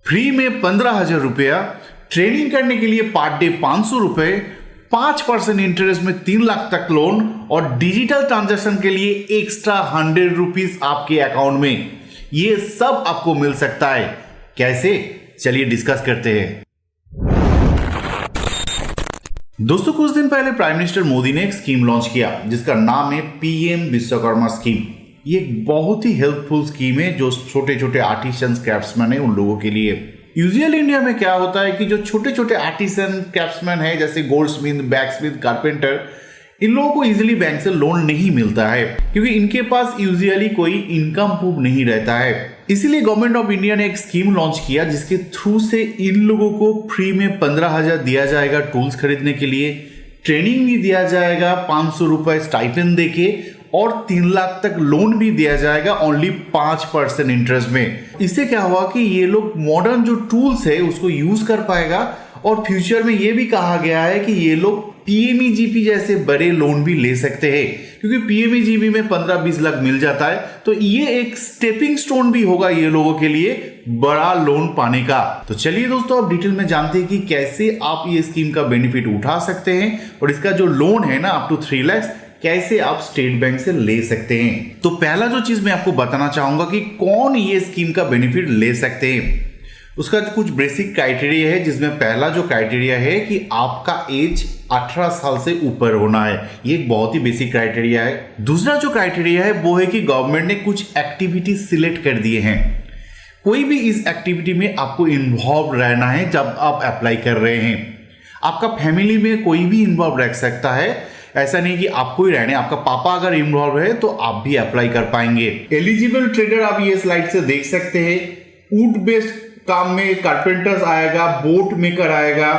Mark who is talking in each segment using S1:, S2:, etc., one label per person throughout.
S1: Free में 15,000 रुपया, training करने के लिए पर डे 500 रुपए, 5% इंटरेस्ट में 3 लाख तक लोन और डिजिटल ट्रांजैक्शन के लिए एक्स्ट्रा 100 रुपीज आपके अकाउंट में। ये सब आपको मिल सकता है। कैसे, चलिए डिस्कस करते हैं। दोस्तों, कुछ दिन पहले प्राइम मिनिस्टर मोदी ने एक स्कीम लॉन्च किया जिसका नाम है पीएम विश्वकर्मा स्कीम। ये एक बहुत ही हेल्पफुल स्कीम है जो छोटे छोटे आर्टिसन क्राफ्ट्समैन है उन लोगों के लिए। यूजुअली इंडिया में क्या होता है कि जो छोटे छोटे आर्टिसन क्राफ्ट्समैन है जैसे goldsmith, bag smith, carpenter, इन लोगों को इजीली बैंक से लोन नहीं मिलता है क्योंकि इनके पास यूजुअली कोई इनकम प्रूफ नहीं रहता है। इसीलिए गवर्नमेंट ऑफ इंडिया ने एक स्कीम लॉन्च किया जिसके थ्रू से इन लोगों को फ्री में 15,000 दिया जाएगा टूल्स खरीदने के लिए, ट्रेनिंग भी दिया जाएगा 500 रुपए स्टाइपेंड देके और 3 लाख तक लोन भी दिया जाएगा ओनली 5% इंटरेस्ट में। इससे क्या हुआ कि ये लोग मॉडर्न जो टूल्स है उसको यूज कर पाएगा और फ्यूचर में ये भी कहा गया है कि ये लोग पीएमईजीपी जैसे बड़े लोन भी ले सकते हैं क्योंकि पीएमईजीपी में 15-20 लाख मिल जाता है। तो ये एक स्टेपिंग स्टोन भी होगा ये लोगों के लिए बड़ा लोन पाने का। तो चलिए दोस्तों, अब डिटेल में जानते हैं कि कैसे आप ये स्कीम का बेनिफिट उठा सकते हैं और इसका जो लोन है ना अप टू 3 लाख कैसे आप स्टेट बैंक से ले सकते हैं। तो पहला जो चीज मैं आपको बताना चाहूंगा कि कौन ये स्कीम का बेनिफिट ले सकते हैं, उसका कुछ बेसिक क्राइटेरिया है जिसमें पहला जो क्राइटेरिया है कि आपका एज 18 साल से ऊपर होना है। ये एक बहुत ही बेसिक क्राइटेरिया है। दूसरा जो क्राइटेरिया है वो है कि गवर्नमेंट ने कुछ एक्टिविटी सिलेक्ट कर दिए हैं। कोई भी इस एक्टिविटी में आपको इन्वॉल्व रहना है जब आप अप्लाई कर रहे हैं। आपका फैमिली में कोई भी इन्वॉल्व रह सकता है, ऐसा नहीं कि आपको ही रहना है। आपका पापा अगर इन्वॉल्व है तो आप भी अप्लाई कर पाएंगे। एलिजिबल ट्रेडर आप ये स्लाइड से देख सकते हैं। वुड बेस्ड काम में कारपेंटर्स आएगा, बोट मेकर आएगा,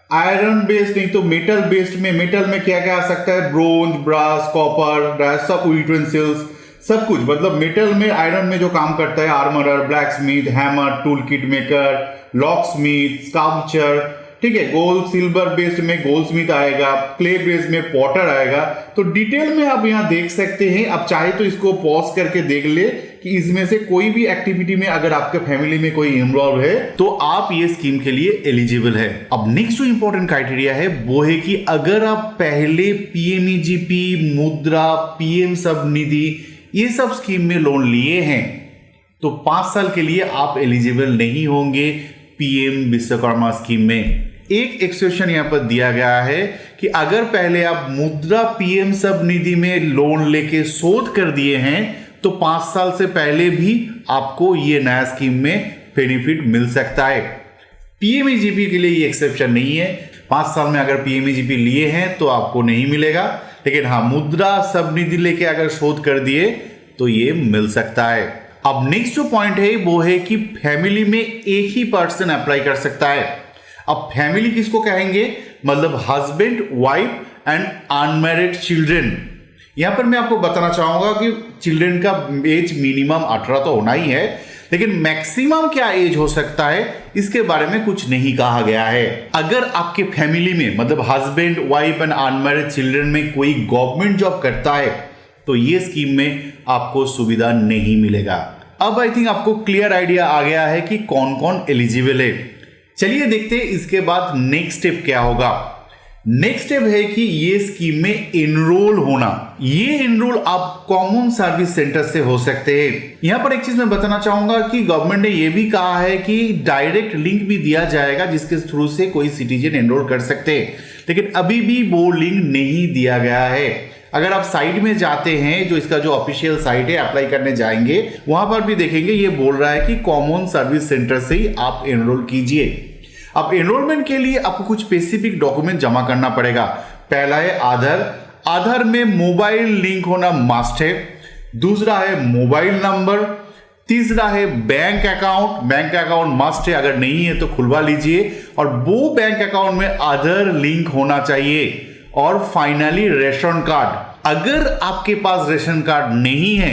S1: आयरन बेस्ड नहीं तो मेटल बेस्ड में, मेटल में क्या क्या आ सकता है, ब्रोंज, ब्रास, कॉपर, सब यूटेंसिल्स, सब कुछ। मतलब मेटल में, आयरन में जो काम करता है armourer, blacksmith, hammer, tool kit maker, locksmith, sculpture, ठीक है। गोल्ड सिल्वर बेस्ड में गोल्ड स्मिथ आएगा, क्ले बेस्ड में पॉटर आएगा। तो डिटेल में आप यहां देख सकते हैं। आप चाहे तो इसको पॉज करके देख ले कि इसमें से कोई भी एक्टिविटी में अगर आपके फैमिली में कोई इन्वॉल्व है तो आप ये स्कीम के लिए एलिजिबल है। अब नेक्स्ट जो इंपॉर्टेंट क्राइटेरिया है वो है कि अगर आप पहले पीएमईजीपी, मुद्रा, पीएम स्वनिधि ये सब स्कीम में लोन लिए हैं तो 5 साल के लिए आप एलिजिबल नहीं होंगे पीएम विश्वकर्मा स्कीम में। एक एक्सेप्शन यहां पर दिया गया है कि अगर पहले आप मुद्रा पीएम स्वनिधि में लोन लेके शोध कर दिए हैं तो 5 साल से पहले भी आपको ये नया स्कीम में बेनिफिट मिल सकता है। पीएमईजीपी के लिए ये एक्सेप्शन नहीं है। 5 साल में अगर पीएमईजीपी लिए हैं तो आपको नहीं मिलेगा, लेकिन हाँ मुद्रा स्वनिधि लेके अगर शोध कर दिए तो ये मिल सकता है। अब नेक्स्ट जो पॉइंट है वो है कि फैमिली में एक ही पर्सन अप्लाई कर सकता है। अब फैमिली किसको कहेंगे, मतलब husband, wife and unmarried children. यहां पर मैं आपको बताना चाहूंगा कि चिल्ड्रन का एज मिनिमम 18 तो होना ही है, लेकिन मैक्सिमम क्या एज हो सकता है इसके बारे में कुछ नहीं कहा गया है। अगर आपके फैमिली में मतलब husband, wife and unmarried children में कोई गवर्नमेंट जॉब करता है तो ये स्कीम में आपको सुविधा नहीं मिलेगा। अब आई थिंक आपको क्लियर आइडिया आ गया है कि कौन कौन एलिजिबल है। चलिए देखते हैं इसके बाद नेक्स्ट स्टेप क्या होगा। नेक्स्ट स्टेप है कि ये स्कीम में एनरोल होना। ये एनरोल आप कॉमन सर्विस सेंटर से हो सकते हैं। यहां पर एक चीज मैं बताना चाहूंगा कि गवर्नमेंट ने यह भी कहा है कि डायरेक्ट लिंक भी दिया जाएगा जिसके थ्रू से कोई सिटीजन एनरोल कर सकते हैं, लेकिन अभी भी वो लिंक नहीं दिया गया है। अगर आप साइट में जाते हैं, जो इसका जो ऑफिशियल साइट है, अप्लाई करने जाएंगे वहां पर भी देखेंगे ये बोल रहा है कि कॉमन सर्विस सेंटर से ही आप एनरोल कीजिए। अब एनरोलमेंट के लिए आपको कुछ स्पेसिफिक डॉक्यूमेंट जमा करना पड़ेगा। पहला है आधार। आधार में मोबाइल लिंक होना मस्ट है। दूसरा है मोबाइल नंबर। तीसरा है bank account. Bank account must है, अगर नहीं है तो खुलवा लीजिए और वो बैंक अकाउंट में आधार लिंक होना चाहिए। और फाइनली रेशन कार्ड। अगर आपके पास रेशन कार्ड नहीं है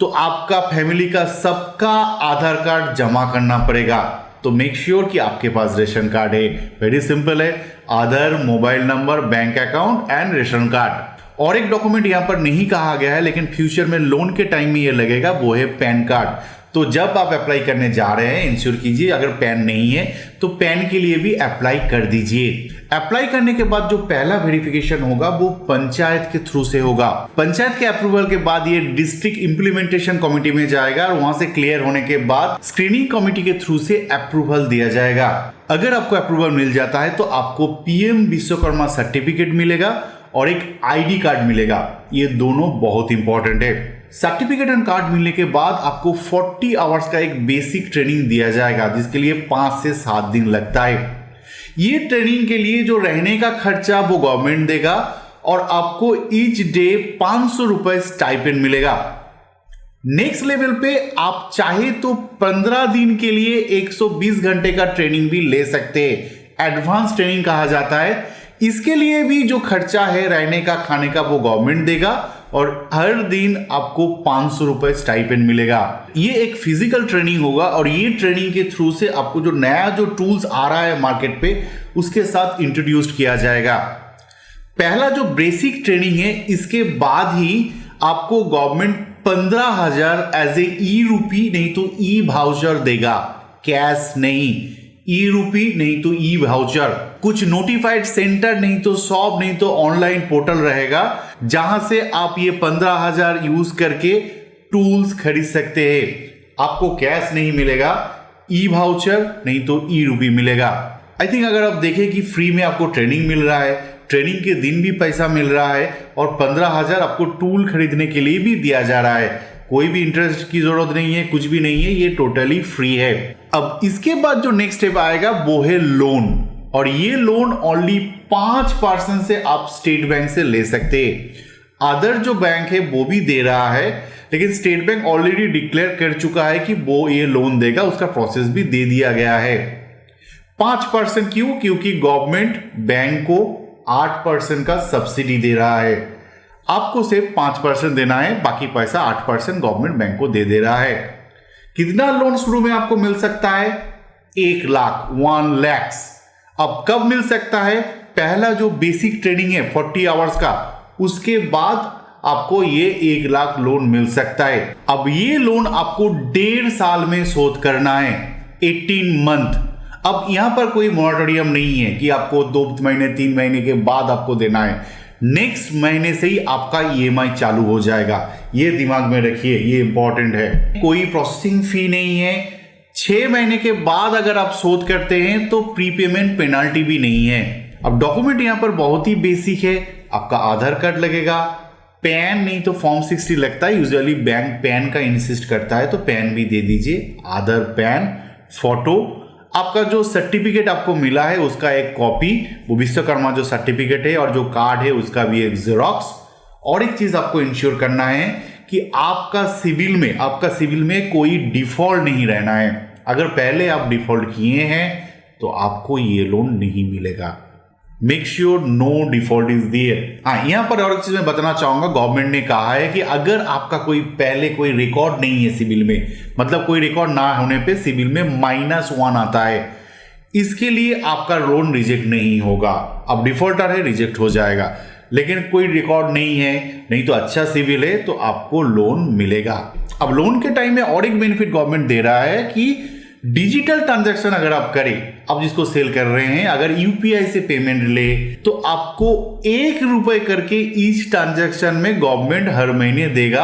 S1: तो आपका फैमिली का सबका आधार कार्ड जमा करना पड़ेगा। तो मेक श्योर कि आपके पास रेशन कार्ड है। वेरी सिंपल है, Aadhaar, mobile number, bank account and ration card. और एक डॉक्यूमेंट यहां पर नहीं कहा गया है लेकिन फ्यूचर में लोन के टाइम में ये लगेगा, वो है पैन कार्ड। तो जब आप अप्लाई करने जा रहे हैं इंश्योर कीजिए अगर पैन नहीं है तो पैन के लिए भी अप्लाई कर दीजिए। अप्लाई करने के बाद जो पहला वेरिफिकेशन होगा वो पंचायत के थ्रू से होगा। पंचायत के अप्रूवल के बाद ये डिस्ट्रिक्ट इंप्लीमेंटेशन कमेटी में जाएगा और वहां से क्लियर होने के बाद स्क्रीनिंग कमेटी के थ्रू से अप्रूवल दिया जाएगा। अगर आपको अप्रूवल मिल जाता है तो आपको पीएम विश्वकर्मा सर्टिफिकेट मिलेगा और एक आईडी कार्ड मिलेगा। ये दोनों बहुत इंपॉर्टेंट है। सर्टिफिकेट एंड कार्ड मिलने के बाद आपको 40 आवर्स का एक बेसिक ट्रेनिंग दिया जाएगा जिसके लिए 5 से 7 दिन लगता है। ये ट्रेनिंग के लिए जो रहने का खर्चा वो गवर्नमेंट देगा और आपको ईच डे 500 रुपए स्टाइपेंड मिलेगा। नेक्स्ट लेवल पे आप चाहे तो 15 दिन के लिए 120 घंटे का ट्रेनिंग भी ले सकते हैं। एडवांस ट्रेनिंग कहा जाता है। इसके लिए भी जो खर्चा है रहने का खाने का वो गवर्नमेंट देगा और हर दिन आपको 500 रुपए स्टाइपेंड मिलेगा। ये एक फिजिकल ट्रेनिंग होगा और ये ट्रेनिंग के थ्रू से आपको जो नया जो टूल्स आ रहा है मार्केट पे उसके साथ इंट्रोड्यूस किया जाएगा। पहला जो बेसिक ट्रेनिंग है इसके बाद ही आपको गवर्नमेंट 15,000 एज ए ई रूपी नहीं तो ई वाउचर देगा। कैश नहीं, ई रूपी नहीं तो ई वाउचर। कुछ नोटिफाइड सेंटर नहीं तो शॉप नहीं तो ऑनलाइन पोर्टल रहेगा जहां से आप ये 15,000 यूज करके टूल्स खरीद सकते हैं। आपको कैश नहीं मिलेगा, ई वाउचर नहीं तो ई रूपी मिलेगा। आई थिंक अगर आप देखें कि फ्री में आपको ट्रेनिंग मिल रहा है, ट्रेनिंग के दिन भी पैसा मिल रहा है और 15,000 आपको टूल खरीदने के लिए भी दिया जा रहा है, कोई भी इंटरेस्ट की जरूरत नहीं है, कुछ भी नहीं है, ये टोटली फ्री है। अब इसके बाद जो नेक्स्ट स्टेप आएगा वो है लोन और ये लोन ओनली 5% से आप स्टेट बैंक से ले सकते हैं। अदर जो बैंक है वो भी दे रहा है लेकिन स्टेट बैंक ऑलरेडी डिक्लेयर कर चुका है कि वो ये लोन देगा, उसका प्रोसेस भी दे दिया गया है। 5% क्यों? क्योंकि गवर्नमेंट बैंक को 8% का सब्सिडी दे रहा है। आपको सिर्फ 5% देना है, बाकी पैसा 8% गवर्नमेंट बैंक को दे रहा है। कितना लोन शुरू में आपको मिल सकता है? 1 लाख, 1 लाख। अब कब मिल सकता है? पहला जो बेसिक ट्रेनिंग है 40 आवर्स का, उसके बाद आपको ये 1 लाख लोन मिल सकता है। अब ये लोन आपको 1.5 साल में शोध करना है, 18 मंथ। अब यहां पर कोई मॉरेटोरियम नहीं है कि आपको 2 महीने 3 महीने के बाद आपको देना है। नेक्स्ट महीने से ही आपका ईएमआई चालू हो जाएगा। ये दिमाग में रखिए, ये इंपॉर्टेंट है। कोई प्रोसेसिंग फी नहीं है। 6 महीने के बाद अगर आप शोध करते हैं तो प्रीपेमेंट पेनाल्टी भी नहीं है। अब डॉक्यूमेंट यहां पर बहुत ही बेसिक है। आपका आधार कार्ड लगेगा, पैन नहीं तो फॉर्म 60 लगता है, यूजुअली बैंक पैन का इंसिस्ट करता है तो पैन भी दे दीजिए। आधार, पैन, फोटो, आपका जो सर्टिफिकेट आपको मिला है उसका एक कॉपी, वो विश्वकर्मा जो सर्टिफिकेट है, और जो कार्ड है उसका भी एक जेरोक्स। और एक चीज आपको इंश्योर करना है कि आपका सिविल में कोई डिफॉल्ट नहीं रहना है। अगर पहले आप डिफॉल्ट किए हैं तो आपको ये लोन नहीं मिलेगा। Make sure no default is there. यहां पर और एक चीज मैं बताना चाहूंगा, गवर्नमेंट ने कहा है कि अगर आपका पहले कोई रिकॉर्ड नहीं है सिविल में, मतलब कोई रिकॉर्ड ना होने पे सिविल में -1 आता है, इसके लिए आपका लोन रिजेक्ट नहीं होगा। अब डिफॉल्टर है, रिजेक्ट हो जाएगा, लेकिन कोई रिकॉर्ड नहीं है, नहीं तो अच्छा सिविल है तो आपको लोन मिलेगा। अब लोन के टाइम में और एक बेनिफिट गवर्नमेंट दे रहा है कि डिजिटल ट्रांजैक्शन अगर आप करें, आप जिसको सेल कर रहे हैं, अगर यूपीआई से पेमेंट ले तो आपको 1 रुपए करके ईच ट्रांजैक्शन में गवर्नमेंट हर महीने देगा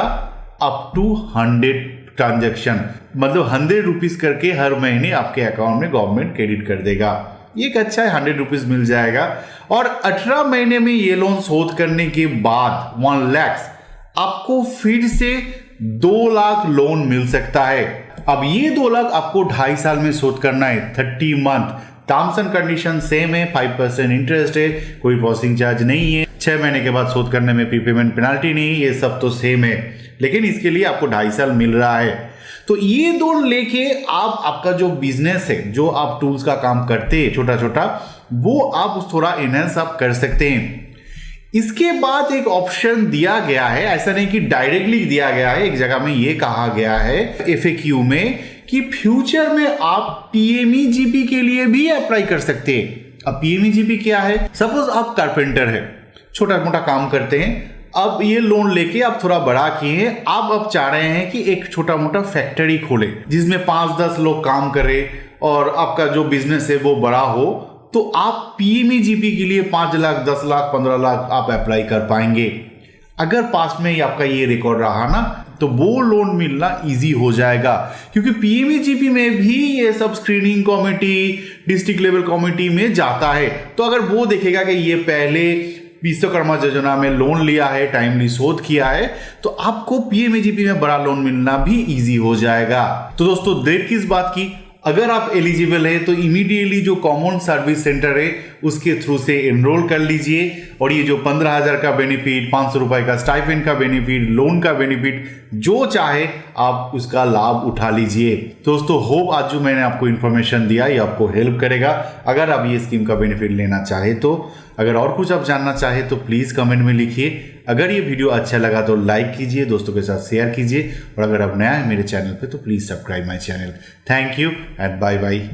S1: अप टू 100 ट्रांजैक्शन, मतलब 100 रुपीज करके हर महीने आपके अकाउंट में गवर्नमेंट क्रेडिट कर देगा। ये एक अच्छा है, 100 रुपीज मिल जाएगा। और 18 महीने में ये लोन शोध करने के बाद 1 लाख आपको फिर से 2 लाख लोन मिल सकता है। अब ये 2 लाख आपको 2.5 साल में शोध करना है, 30 month. Terms and condition same है, 5% इंटरेस्ट है, कोई प्रोसेसिंग चार्ज नहीं है, 6 महीने के बाद शोध करने में प्रीपेमेंट पेनाल्टी नहीं है, ये सब तो सेम है, लेकिन इसके लिए आपको 2.5 साल मिल रहा है। तो ये लोन लेके आप आपका जो बिजनेस है, जो आप टूल्स का काम करते हैं छोटा छोटा, वो आप थोड़ा इनहेंस आप कर सकते हैं। इसके बाद एक ऑप्शन दिया गया है, ऐसा नहीं कि डायरेक्टली दिया गया है, एक जगह में ये कहा गया है FAQ में कि फ्यूचर में आप PMEGP के लिए भी अप्लाई कर सकते हैं। अब PMEGP क्या है? सपोज आप कारपेंटर है, छोटा मोटा काम करते हैं, अब ये लोन लेके आप थोड़ा बड़ा किए, आप अब चाह रहे हैं कि एक छोटा मोटा फैक्ट्री खोले जिसमें 5-10 लोग काम करें और आपका जो बिजनेस है वो बड़ा हो, तो आप पीएमईजीपी के लिए 5 लाख, 10 लाख, 15 लाख आप अप्लाई कर पाएंगे। अगर पास में ही आपका ये रिकॉर्ड रहा ना, तो वो लोन मिलना इजी हो जाएगा, क्योंकि पीएमईजीपी में भी ये सब screening committee, district level committee में जाता है। तो अगर वो देखेगा कि ये पहले विश्वकर्मा योजना में लोन लिया है, टाइमली शोध किया है, तो आपको पीएमईजीपी में बड़ा लोन मिलना भी इजी हो जाएगा। तो दोस्तों देर किस बात की, अगर आप एलिजिबल है तो इमीडिएटली जो कॉमन सर्विस सेंटर है उसके थ्रू से एनरोल कर लीजिए, और ये जो 15,000 का बेनिफिट, 500 रुपए का स्टाइपेंड का बेनिफिट, लोन का बेनिफिट, जो चाहे आप उसका लाभ उठा लीजिए। दोस्तों होप आज जो मैंने आपको इन्फॉर्मेशन दिया ये आपको हेल्प करेगा अगर आप ये स्कीम का बेनिफिट लेना चाहे तो। अगर और कुछ आप जानना चाहे तो प्लीज़ कमेंट में लिखिए। अगर ये वीडियो अच्छा लगा तो लाइक कीजिए, दोस्तों के साथ शेयर कीजिए, और अगर आप नया है मेरे चैनल पे तो please subscribe my channel. Thank you and bye bye.